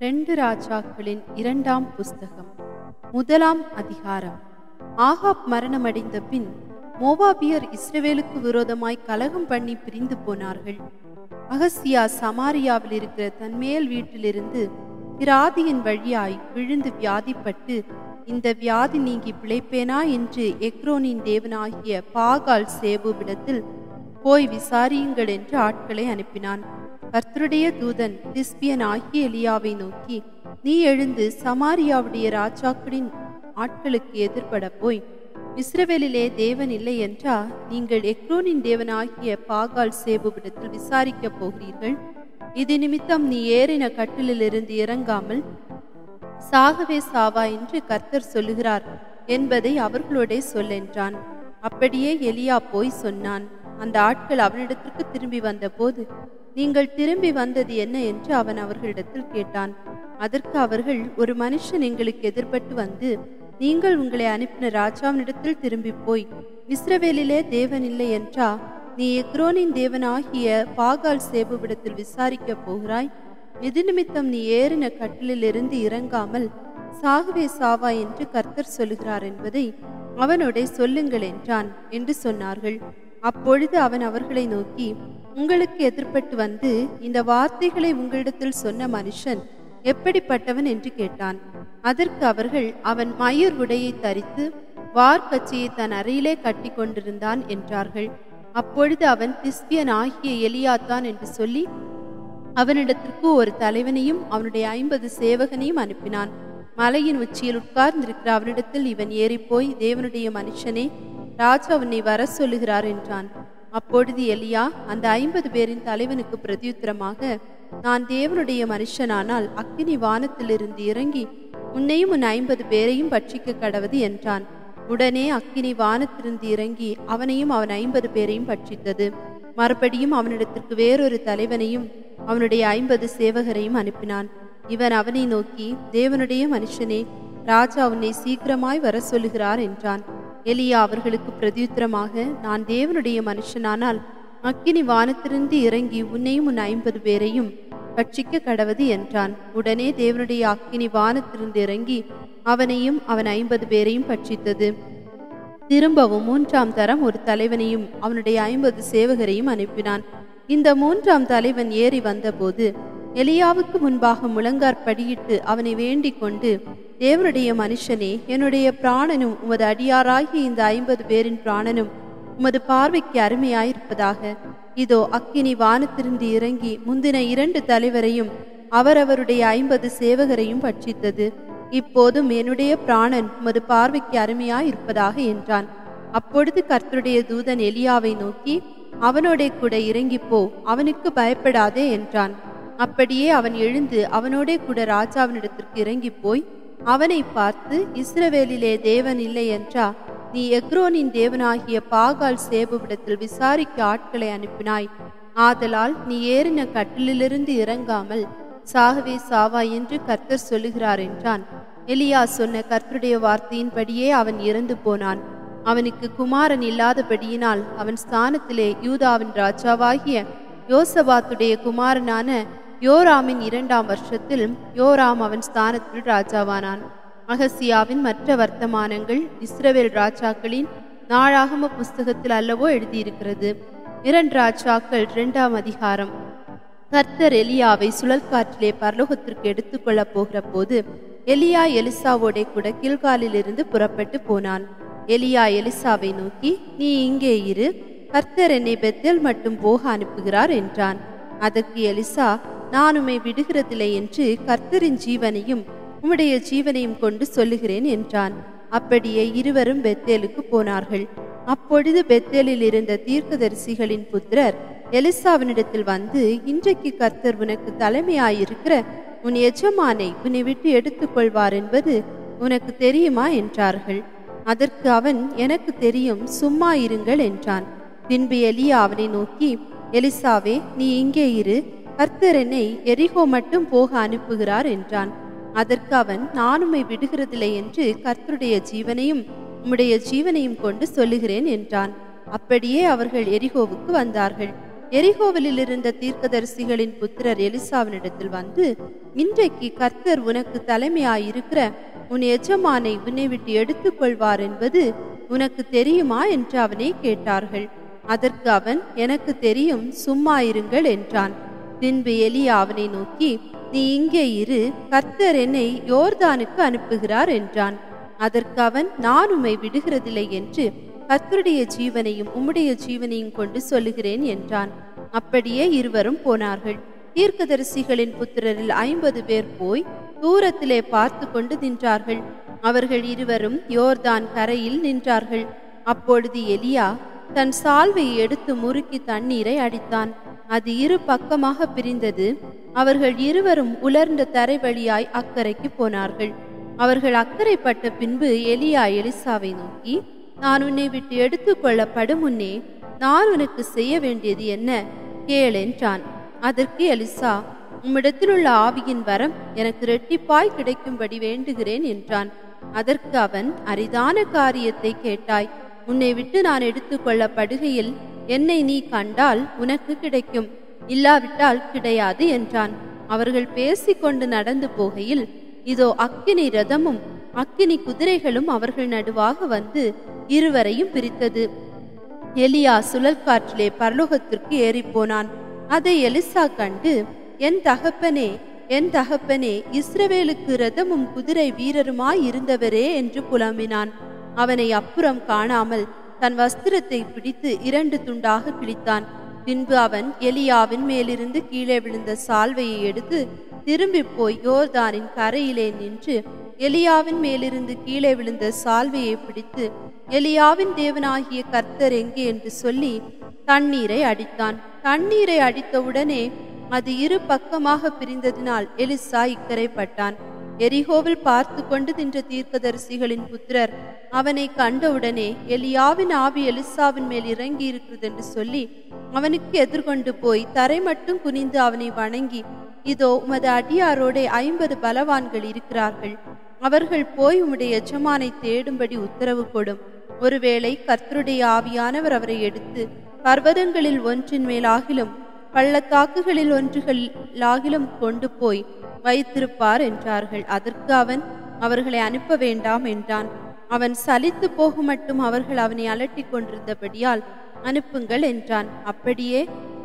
2 ராஜாக்களின் 2ஆம் புஸ்தகம். 1ஆம் அதிகாரம். ஆகாப் மரணமடைந்த பின் மோவாபியர் இஸ்ரவேலுக்கு விரோதமாய் கலகம் பண்ணி பிரிந்து போனார்கள். அகசியா சமாரியாவில் இருக்கிற தன்மேல் வீட்டிலிருந்து கிராதியின் வழியாய் விழுந்து வியாதிப்பட்டு, இந்த வியாதி நீங்கி பிழைப்பேனா என்று எக்ரோனின் தேவனாகிய பாகால் சேபுவிடத்தில் போய் விசாரியுங்கள் என்று ஆட்களை அனுப்பினான். கர்த்தருடைய தூதன் திஸ்பியன் ஆகிய எலியாவை நோக்கி, நீ எழுந்து சமாரியாவுடைய ராஜாக்களின் ஆட்களுக்கு எதிர்பட போய், இஸ்ரவேலிலே தேவன் இல்லை என்றா நீங்கள் எக்ரோனின் தேவனாகிய பாகால் சேபுவிடத்தில் விசாரிக்கப் போகிறீர்கள்? இது நிமித்தம் நீ ஏறின கட்டிலிருந்து இறங்காமல் சாகவே சாவா என்று கர்த்தர் சொல்லுகிறார் என்பதை அவர்களோடே சொல்லென்றான். அப்படியே எலியா போய் சொன்னான். அந்த ஆட்கள் அவனிடத்திற்கு திரும்பி வந்தபோது, நீங்கள் திரும்பி வந்தது என்ன என்று அவன் அவர்களிடத்தில் கேட்டான். அதற்கு அவர்கள், ஒரு மனுஷன் எங்களுக்கு எதிர்பட்டு வந்து, நீங்கள் உங்களை அனுப்பின ராஜாவினிடத்தில் திரும்பி போய், இஸ்ரவேலிலே தேவன் இல்லை என்றா நீ எக்ரோனின் தேவனாகிய பாகால் சேபுவிடத்தில் விசாரிக்கப் போகிறாய்? இது நிமித்தம் நீ ஏறின கட்டிலிருந்து இறங்காமல் சாகவே சாவா என்று கர்த்தர் சொல்லுகிறார் என்பதை அவனோடே சொல்லுங்கள் என்றான் என்று சொன்னார்கள். அப்பொழுது அவன் அவர்களை நோக்கி, உங்களுக்கு எதிர்பட்டு வந்து இந்த வார்த்தைகளை உங்களிடத்தில் சொன்ன மனுஷன் எப்படிப்பட்டவன் என்று கேட்டான். அதற்கு அவர்கள், அவன் மயூர் உடையை தரித்து வார்க்கச்சையை தன் அறையிலே கட்டி கொண்டிருந்தான் என்றார்கள். அப்பொழுது அவன் திஸ்பியன் ஆகிய எலியாத்தான் என்று சொல்லி அவனிடத்திற்கு ஒரு தலைவனையும் அவனுடைய 50 சேவகனையும் அனுப்பினான். மலையின் உச்சியில் உட்கார்ந்திருக்கிற அவனிடத்தில் இவன் ஏறிப்போய், தேவனுடைய மனுஷனே, ராஜா உன்னை வர சொல்லுகிறார் என்றான். அப்பொழுது எலியா அந்த 50 பேரின் தலைவனுக்கு பிரதியுத்தரமாக, நான் தேவனுடைய மனுஷனானால் அக்கினி வானத்திலிருந்து இறங்கி உன்னையும் உன் 50 பேரையும் பட்சிக்க கடவது என்றான். உடனே அக்கினி வானத்திலிருந்து இறங்கி அவனையும் அவன் 50 பேரையும் பட்சித்தது. மறுபடியும் அவனிடத்திற்கு வேறொரு தலைவனையும் அவனுடைய 50 சேவகரையும் அனுப்பினான். இவன் அவனை நோக்கி, தேவனுடைய மனுஷனே, ராஜா உன்னை சீக்கிரமாய் வர சொல்லுகிறார் என்றான். எலியா அவர்களுக்கு பிரதியுத்தரமாக, நான் தேவனுடைய மனுஷனானால் அக்கினி வானத்திலிருந்து இறங்கி உன்னையும் உன் 50 பேரையும் பட்சிக்க கடவது என்றான். உடனே தேவனுடைய அக்கினி வானத்திலிருந்து இறங்கி அவனையும் அவன் 50 பேரையும் பட்சித்தது. திரும்பவும் 3ஆம் தரம் ஒரு தலைவனையும் அவனுடைய 50 சேவகரையும் அனுப்பினான். இந்த 3ஆம் தலைவன் ஏறி வந்தபோது எலியாவுக்கு முன்பாக முழங்காற்படியிட்டு அவனை வேண்டிக் கொண்டு, தேவனுடைய மனுஷனே, என்னுடைய பிராணனும் உமது அடியாராகிய இந்த 50 பேரின் பிராணனும் உமது பார்வைக்கு அருமையாயிருப்பதாக. இதோ அக்கினி வானத்திலிருந்து இறங்கி முந்தின 2 தலைவரையும் அவரவருடைய 50 சேவகரையும் பட்சித்தது. இப்போதும் என்னுடைய பிராணன் உமது பார்வைக்கு அருமையாயிருப்பதாக என்றான். அப்பொழுது கர்த்தருடைய தூதன் எலியாவை நோக்கி, அவனோடே கூட இறங்கி போ, அவனுக்கு பயப்படாதே என்றான். அப்படியே அவன் எழுந்து அவனோடே கூட ராஜாவினிடத்திற்கு இறங்கி போய் அவனை பார்த்து, இஸ்ரவேலிலே தேவன் இல்லை என்றா நீ எக்ரோனின் தேவனாகிய பாகால் சேபுவிடத்தில் விசாரிக்க ஆட்களை அனுப்பினாய். ஆதலால் நீ ஏறின கட்டிலிருந்து இறங்காமல் சாகவே சாவா என்று கர்த்தர் சொல்லுகிறார் என்றான். எலியா சொன்ன கர்த்தருடைய வார்த்தையின்படியே அவன் இறந்து போனான். அவனுக்கு குமாரன் இல்லாதபடியினால் அவன் ஸ்தானத்திலே யூதாவின் ராஜாவாகிய யோசபாத்துடைய குமாரனான யோராமின் 2ஆம் வருஷத்தில் யோராம் அவன் ஸ்தானத்தில் ராஜாவானான். அகசியாவின் மற்ற வர்த்தமானங்கள் இஸ்ரவேல் ராஜாக்களின் நாளாகம புஸ்தகத்தில் அல்லவோ எழுதியிருக்கிறது. 2 ராஜாக்கள் 2ஆம் அதிகாரம். கர்த்தர் எலியாவை சுழல் காற்றிலே பரலோகத்திற்கு எடுத்துக்கொள்ளப் போகிற போது எலியா எலிசாவோடே கூட கில்காலிலிருந்து புறப்பட்டு போனான். எலியா எலிசாவை நோக்கி, நீ இங்கே இரு, கர்த்தர் என்னை பெத்தேல் மட்டும் போக அனுப்புகிறார் என்றான். அதற்கு எலிசா, நான் உம்மை விடுகிறதில்லை என்று கர்த்தரின் ஜீவனையும் உம்முடைய ஜீவனையும் கொண்டு சொல்லுகிறேன் என்றான். அப்படியே இருவரும் பெத்தேலுக்கு போனார்கள். அப்பொழுது பெத்தேலில் இருந்த தீர்க்கதரிசிகளின் புத்திரர் எலிசாவினிடத்தில் வந்து, இன்றைக்கு கர்த்தர் உனக்கு தலைமையாயிருக்கிற உன் எஜமானை உன்னை விட்டு எடுத்துக்கொள்வார் என்பது உனக்கு தெரியுமா என்றார்கள். அதற்கு அவன், எனக்கு தெரியும், சும்மா இருங்கள் என்றான். பின்பு எலியா அவனை நோக்கி, எலிசாவே, நீ இங்கே இரு, கர்த்தர் என்னை எரிகோ மட்டும் போக அனுப்புகிறார் என்றான். அதற்கு அவன், நான் உம்மை விடுகிறதில்லை என்று கர்த்தருடைய ஜீவனையும் உம்முடைய ஜீவனையும் கொண்டு சொல்லுகிறேன் என்றான். அப்படியே அவர்கள் எரிகோவுக்கு வந்தார்கள். எரிகோவிலில் இருந்த தீர்க்கதரிசிகளின் புத்திரர் எலிசாவினிடத்தில் வந்து, இன்றைக்கு கர்த்தர் உனக்கு தலைமையாயிருக்கிற உன் எஜமானை உன்னை விட்டு எடுத்துக்கொள்வார் என்பது உனக்கு தெரியுமா என்று அவனை கேட்டார்கள். அதற்கு அவன், எனக்கு தெரியும், சும்மா இருங்கள் என்றான். பின்பு எலியா அவனை நோக்கி, நீ இங்கே இரு, கர்த்தர் என்னை யோர்தானுக்கு அனுப்புகிறார் என்றான். அதற்கு அவன், நான் உம்மை விடுகிறதில்லை என்று கர்த்தருடைய ஜீவனையும் உம்முடைய ஜீவனையும் கொண்டு சொல்லுகிறேன் என்றான். அப்படியே இருவரும் போனார்கள். தீர்க்கதரிசிகளின் புத்திரரில் 50 பேர் போய் தூரத்திலே பார்த்து கொண்டு நின்றார்கள். அவர்கள் இருவரும் யோர்தான் கரையில் நின்றார்கள். அப்பொழுது எலியா தன் சால்வையை எடுத்து முறுக்கி தண்ணீரை அடித்தான். அது இரு பக்கமாக பிரிந்தது. அவர்கள் இருவரும் உலர்ந்த தரை வழியாய் அக்கறைக்கு போனார்கள். அவர்கள் அக்கறைப்பட்ட பின்பு எலியா எலிசாவை நோக்கி, நான் உன்னை விட்டு எடுத்துக்கொள்ளப்படும் முன்னே நான் உனக்கு செய்ய வேண்டியது என்ன கேள் என்றான். அதற்கு எலிசா, உம்மிடத்தில் உள்ள ஆவியின் வரம் எனக்கு இரட்டிப்பாய் கிடைக்கும்படி வேண்டுகிறேன் என்றான். அதற்கு அவன், அரிதான காரியத்தை கேட்டாய். உன்னை விட்டு நான் எடுத்துக்கொள்ளப்படுகையில் என்னை நீ கண்டால் உனக்கு கிடைக்கும், இல்லாவிட்டால் கிடையாது என்றான். அவர்கள் பேசிக்கொண்டு நடந்து போகையில், இதோ அக்கினி ரதமும் அக்கினி குதிரைகளும் அவர்கள் நடுவாக வந்து இருவரையும் பிரித்தது. எலியா சுழல் காற்றிலே பரலோகத்திற்கு ஏறிப்போனான். அதை எலிசா கண்டு, என் தகப்பனே, என் தகப்பனே, இஸ்ரவேலுக்கு ரதமும் குதிரை வீரருமாய் இருந்தவரே என்று புலம்பினான். அவனை அப்புறம் காணாமல் தன் வஸ்திரத்தை பிடித்து 2 துண்டாக கிழித்தான். பின்பு அவன் எலியாவின் மேலிருந்து கீழே விழுந்த சால்வையை எடுத்து திரும்பி போய் யோர்தானின் கரையிலே நின்று எலியாவின் மேலிருந்து கீழே விழுந்த சால்வையை பிடித்து, எலியாவின் தேவனாகிய கர்த்தர் எங்கே என்று சொல்லி தண்ணீரை அடித்தான். தண்ணீரை அடித்தவுடனே அது இரு பக்கமாக பிரிந்ததினால் எலிசா இக்கரைப்பட்டான். எரிகோவில் பார்த்து கொண்டு நின்ற தீர்க்கதரிசிகளின் புத்திரர் அவனை கண்டவுடனே, எலியாவின் ஆவி எலிசாவின் மேல் இறங்கி இருக்கிறது என்று சொல்லி அவனுக்கு எதிர்கொண்டு போய் தரை மட்டும் குனிந்து அவனை வணங்கி, இதோ உமது அடியாரோடே 50 பலவான்கள் இருக்கிறார்கள். அவர்கள் போய் உம்முடைய எஜமானை தேடும்படி உத்தரவு கொடும். ஒருவேளை கர்த்தருடைய ஆவியானவர் அவரை எடுத்து பர்வதங்களில் ஒன்றின் மேலாகிலும் பள்ளத்தாக்குகளில் ஒன்றுகளாகிலும் கொண்டு போய் வைத்திருப்பார் என்றார்கள். அதற்கு அவன், அவர்களை அனுப்ப வேண்டாம் என்றான். அவன் சலித்து போகும் மட்டும் அவர்கள் அவனை அலட்டி கொண்டிருந்தபடியால் அனுப்புங்கள் என்றான். அப்படியே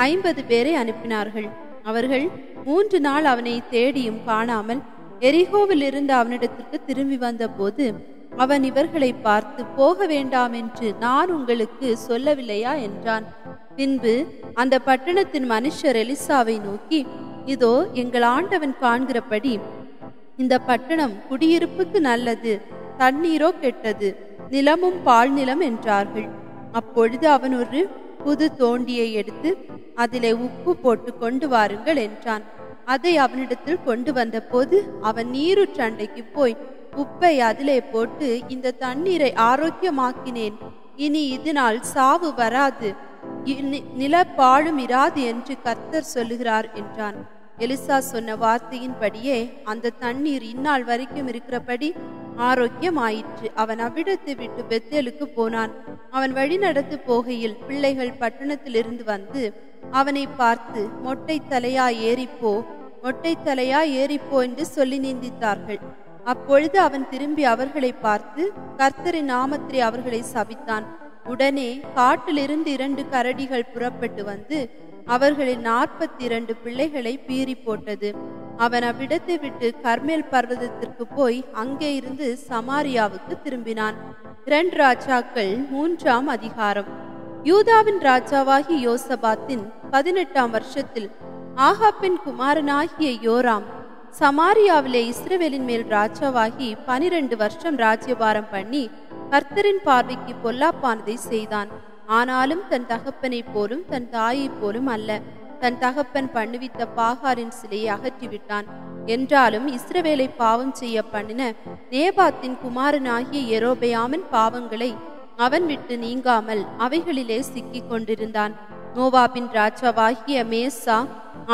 50 பேரை அனுப்பினார்கள். அவர்கள் 3 நாள் அவனை தேடியும் காணாமல் எரிகோவில் இருந்து அவனிடத்திற்கு திரும்பி வந்த போது அவன் இவர்களை பார்த்து, போக வேண்டாம் என்று நான் உங்களுக்கு சொல்லவில்லையா என்றான். பின்பு அந்த பட்டணத்தின் மனுஷர் எலிசாவை நோக்கி, இதோ எங்கள் ஆண்டவன் காண்கிறபடி இந்த பட்டணம் குடியிருப்புக்கு நல்லது, தண்ணீரோ கெட்டது, நிலமும் பால் நிலம் என்றார்கள். அப்பொழுது அவன் ஒரு புது தோண்டியை எடுத்து அதிலே உப்பு போட்டு கொண்டு வாருங்கள் என்றான். அதை அவனிடத்தில் கொண்டு வந்த போது அவன் நீரூற்று அண்டைக்கு போய் உப்பை அதிலே போட்டு, இந்த தண்ணீரை ஆரோக்கியமாக்கினேன், இனி இதனால் சாவு வராது, நிலப்பாழும் இராது என்று கர்த்தர் சொல்லுகிறார் என்றான். எலிசா சொன்ன வார்த்தையின்படியே அந்த தண்ணீர் இந்நாள் வரைக்கும் இருக்கிறபடி ஆரோக்கியமாயிற்று. அவன் அவ்விடத்தை விட்டு பெத்தேலுக்கு போனான். அவன் வழி நடந்து போகையில் பிள்ளைகள் பட்டணத்திலிருந்து வந்து அவனை பார்த்து, மொட்டை தலையா ஏறிப்போ, மொட்டை தலையா ஏறிப்போ என்று சொல்லி நிந்தித்தார்கள். அப்பொழுது அவன் திரும்பி அவர்களை பார்த்து கர்த்தரின் நாமத்திலே அவர்களை சபித்தான். உடனே காட்டிலிருந்து 2 கரடிகள் புறப்பட்டு வந்து அவர்களின் 42 பிள்ளைகளை பீறி போட்டது. அவன் அவ்விடத்தை விட்டு கர்மேல் பர்வதத்திற்கு போய் அங்கே இருந்து சமாரியாவுக்கு திரும்பினான். 2 ராஜாக்கள் 3ஆம் அதிகாரம். யூதாவின் ராஜாவாகி யோசபாத்தின் 18ஆம் வருஷத்தில் ஆகாப்பின் குமாரனாகிய யோராம் சமாரியாவிலே இஸ்ரவேலின் மேல் ராஜாவாகி 12 வருஷம் ராஜ்யபாரம் பண்ணி கர்த்தரின் பார்வைக்கு பொல்லாப்பானதை செய்தான். ஆனாலும் தன் தகப்பனை போலும் தன் தாயை போலும் அல்ல. தன் தகப்பன் பண்ணுவித்த பாகாரின் சிலையை அகற்றிவிட்டான். என்றாலும் இஸ்ரவேலை பாவம் செய்ய பண்ணின நேபாத்தின் குமாரனாகிய யெரொபெயாமின் பாவங்களை அவன் விட்டு நீங்காமல் அவைகளிலே சிக்கிக் கொண்டிருந்தான். மோவாபின் ராஜாவாகிய மேசா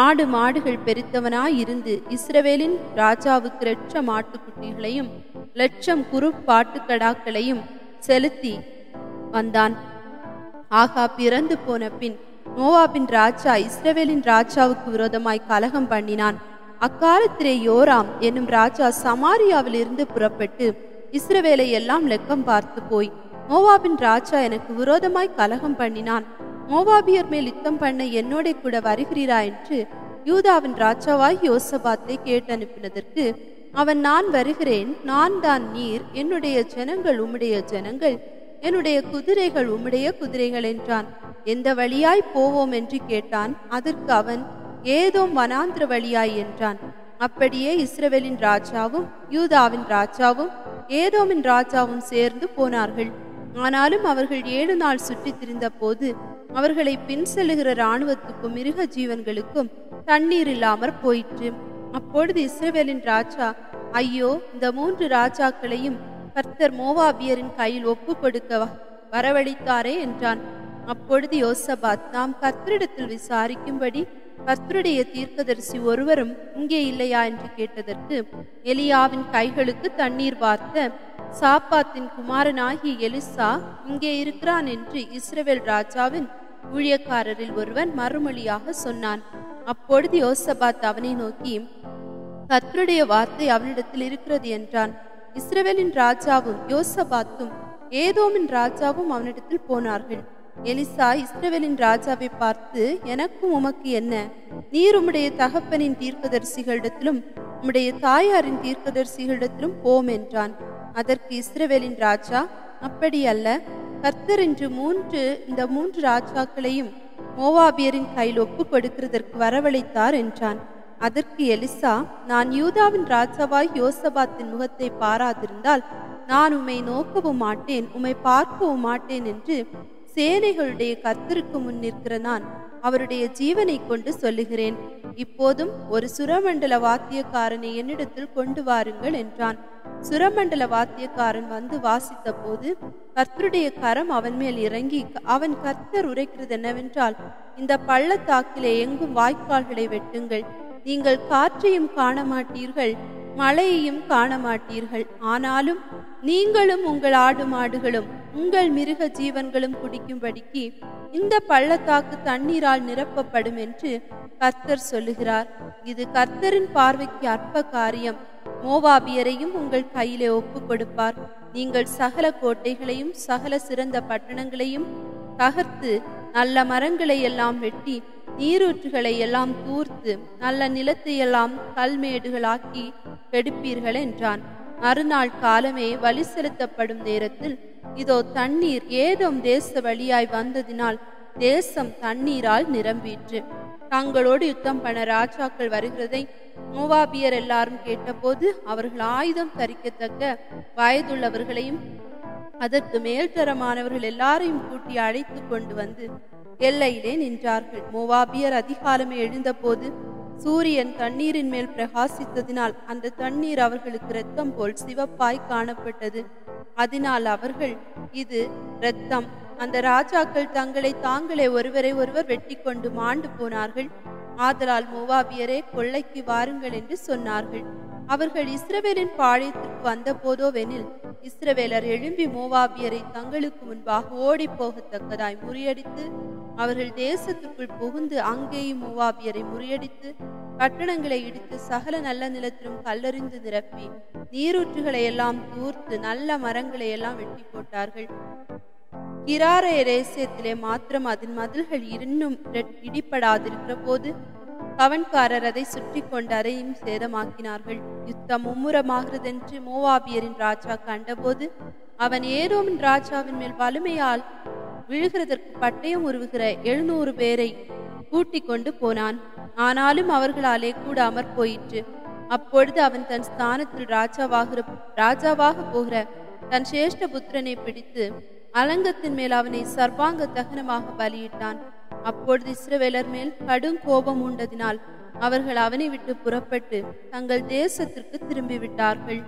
ஆடு மாடுகள் பெருத்தவனாயிருந்து இஸ்ரவேலின் ராஜாவுக்கு 1,00,000 ஆட்டுக்குட்டிகளையும் 1,00,000 குறுப்பாட்டுக்கடாக்களையும் செலுத்தி வந்தான். ஆகாப் இறந்து போன பின் மோவாபின் ராஜா இஸ்ரவேலின் ராஜாவுக்கு விரோதமாய் கலகம் பண்ணினான். அக்காலத்திலே யோராம் என்னும் ராஜா சமாரியாவில் இருந்து புறப்பட்டு இஸ்ரவேலை எல்லாம் லெக்கம் பார்த்து போய், மோவாபின் ராஜா எனக்கு விரோதமாய் கலகம் பண்ணினான், மோவாபியர் மேல் யுத்தம் பண்ண என்னோட கூட வருகிறீரா என்று யூதாவின் ராஜாவாய் யோசபாத்தை கேட்டனுப்பினதற்கு அவன், நான் வருகிறேன், நான் தான் நீர், என்னுடைய ஜனங்கள் உம்முடைய ஜனங்கள், என்னுடைய குதிரைகள் உம்முடைய குதிரைகள் என்றான். எந்த வழியாய் போவோம் என்று கேட்டான். அதற்கு அவன், ஏதோம் வனாந்திர வழியாய் என்றான். அப்படியே இஸ்ரவேலின் ராஜாவும் யூதாவின் ராஜாவும் ஏதோமின் ராஜாவும் சேர்ந்து போனார்கள். ஆனாலும் அவர்கள் 7 நாள் சுற்றி திரிந்த போது அவர்களை பின் செல்லுகிற இராணுவத்துக்கும் மிருக ஜீவன்களுக்கும் தண்ணீர் இல்லாமற் போயிற்று. அப்பொழுது இஸ்ரவேலின் ராஜா, ஐயோ, இந்த 3 ராஜாக்களையும் கர்த்தர் மோவாபியரின் கையில் ஒப்பு கொடுக்க வரவழைத்தாரே என்றான். அப்பொழுது யோசபாத், நாம் கர்த்தரிடத்தில் விசாரிக்கும்படி கர்த்தருடைய தீர்க்கதரிசி ஒருவரும் இங்கே இல்லையா என்று கேட்டதற்கு, எலியாவின் கைகளுக்கு தண்ணீர் வார்த்த சாப்பாத்தின் குமாரனாகிய எலிசா இங்கே இருக்கிறான் என்று இஸ்ரவேல் ராஜாவின் ஊழியக்காரரில் ஒருவன் மறுமொழியாக சொன்னான். அப்பொழுது யோசபாத் அவனை நோக்கி, கர்த்தருடைய வார்த்தை அவனிடத்தில் இருக்கிறது என்றான். இஸ்ரவேலின் ராஜாவும் யோசபாத்தும் ஏதோமின் ராஜாவும் அவனிடத்தில் போனார்கள். எலிசா இஸ்ரவேலின் ராஜாவை பார்த்து, எனக்கும் உமக்கு என்ன? நீர் உம்முடைய தகப்பனின் தீர்க்கதரிசிகளிடத்திலும் உம்முடைய தாயாரின் தீர்க்கதரிசிகளிடத்திலும் போம் என்றான். அதற்கு இஸ்ரவேலின் ராஜா, அப்படி அல்ல, கர்த்தர் இன்று இந்த 3 ராஜாக்களையும் மோவாபியரின் கையில் ஒப்பு கொடுக்கிறதற்கு வரவழைத்தார் என்றான். அதற்கு எலிசா, நான் யூதாவின் ராஜாவாய் யோசபாத்தின் முகத்தை பாராதிருந்தால் நான் உம்மை நோக்கவும் மாட்டேன், உம்மை பார்க்கவும் மாட்டேன் என்று சேனைகளுடைய கர்த்தருக்கு முன் நிற்கிற நான் அவருடைய ஜீவனை கொண்டு சொல்லுகிறேன். இப்போதும் ஒரு சுரமண்டல வாத்தியக்காரனை என்னிடத்தில் கொண்டு வாருங்கள் என்றான். சுரமண்டல வாத்தியக்காரன் வந்து வாசித்த போது கர்த்தருடைய கரம் அவன் மேல் இறங்கி, அவன் கர்த்தர் உரைக்கிறது என்னவென்றால், இந்த பள்ளத்தாக்கிலே எங்கும் வாய்க்கால்களை வெட்டுங்கள், நீங்கள் காற்றையும் காண மாட்டீர்கள், மழையையும் காண மாட்டீர்கள், ஆனாலும் நீங்களும் உங்கள் ஆடு மாடுகளும் உங்கள் மிருக ஜீவன்களும் குடிக்கும்படிக்கு இந்த பள்ளத்தாக்கு தண்ணீரால் நிரப்பப்படும் என்று கர்த்தர் சொல்லுகிறார். இது கர்த்தரின் பார்வைக்கு அற்ப காரியம். மோவாபியரையும் உங்கள் கையிலே ஒப்பு கொடுப்பார். நீங்கள் சகல கோட்டைகளையும் சகல சிறந்த பட்டணங்களையும் தகர்த்து நல்ல மரங்களை எல்லாம் வெட்டி நீரூற்றுகளை எல்லாம் தூர்த்து நல்ல நிலத்தை எல்லாம் கல்மேடுகளாக்கி கெடுப்பீர்கள் என்றான். மறுநாள் காலமே வழி செலுத்தப்படும் நேரத்தில் இதோ தண்ணீர் ஏதோம் தேச வழியாய் வந்ததினால் தேசம் தண்ணீரால் நிரம்பிற்று. தங்களோடு யுத்தம் பண்ண ராஜாக்கள் வருகிறதை மோவாபியர் எல்லாரும் கேட்டபோது அவர்கள் ஆயுதம் தரிக்கத்தக்க வயதுள்ளவர்களையும் அதற்கு மேல்தரமானவர்கள் எல்லாரையும் கூட்டி அழைத்து கொண்டு வந்து எல்லையிலே நின்றார்கள். மோவாபியர் அதிகாலமே எழுந்தபோது சூரியன் தண்ணீரின் மேல் பிரகாசித்ததினால் அந்த தண்ணீர் அவர்களுக்கு இரத்தம் போல் சிவப்பாய் காணப்பட்டது. அதனால் அவர்கள், இது இரத்தம், அந்த ராஜாக்கள் தங்களை தாங்களே ஒருவரை ஒருவர் வெட்டி கொண்டு மாண்டு போனார்கள், ஆதலால் மோவாபியரே கொள்ளைக்கு வாருங்கள் என்று சொன்னார்கள். அவர்கள் இஸ்ரவேலின் பாளையத்திற்கு வந்த போதோவெனில் இஸ்ரவேலர் எழும்பி மோவாபியரை தங்களுக்கு முன்பாக ஓடி போகத்தக்கதாய் முறியடித்து அவர்கள் தேசத்திற்குள் புகுந்து அங்கேயும் மோவாபியரை முறியடித்து பட்டணங்களை இடித்து சகல நல்ல நிலத்திலும் கல்லறிந்து நிரப்பி நீரூற்றுகளை எல்லாம் தூர்த்து நல்ல மரங்களை எல்லாம் வெட்டி போட்டார்கள். கிராரேசேத்திலே மாத்திரம் அதன் மதில்கள் இன்னும் இடிப்படாதிருக்கிற போது கவன்காரர் அதை சுற்றி கொண்டு அதையும் சேதமாக்கினார்கள். யுத்தம் மும்முரமாகிறதென்று மோவாபியரின் ராஜா கண்டபோது அவன் ஏதோமின் ராஜாவின் மேல் வலிமையால் விழுகிறதற்கு பட்டயம் உருவுகிற 700 பேரை கூட்டிக் கொண்டு போனான். ஆனாலும் அவர்களாலே கூடாமற் போயிற்று. அப்பொழுது அவன் தன் ஸ்தானத்தில் ராஜாவாக போகிற தன் சேஷ்ட புத்திரனை பிடித்து அலங்கத்தின் மேல் அவனை சர்வாங்க தகனமாக பலியிட்டான். அப்பொழுது இஸ்ரவேலர் மேல் கடும் கோபம் உண்டதினால் அவர்கள் அவனை விட்டு புறப்பட்டு தங்கள் தேசத்திற்கு திரும்பிவிட்டார்கள்.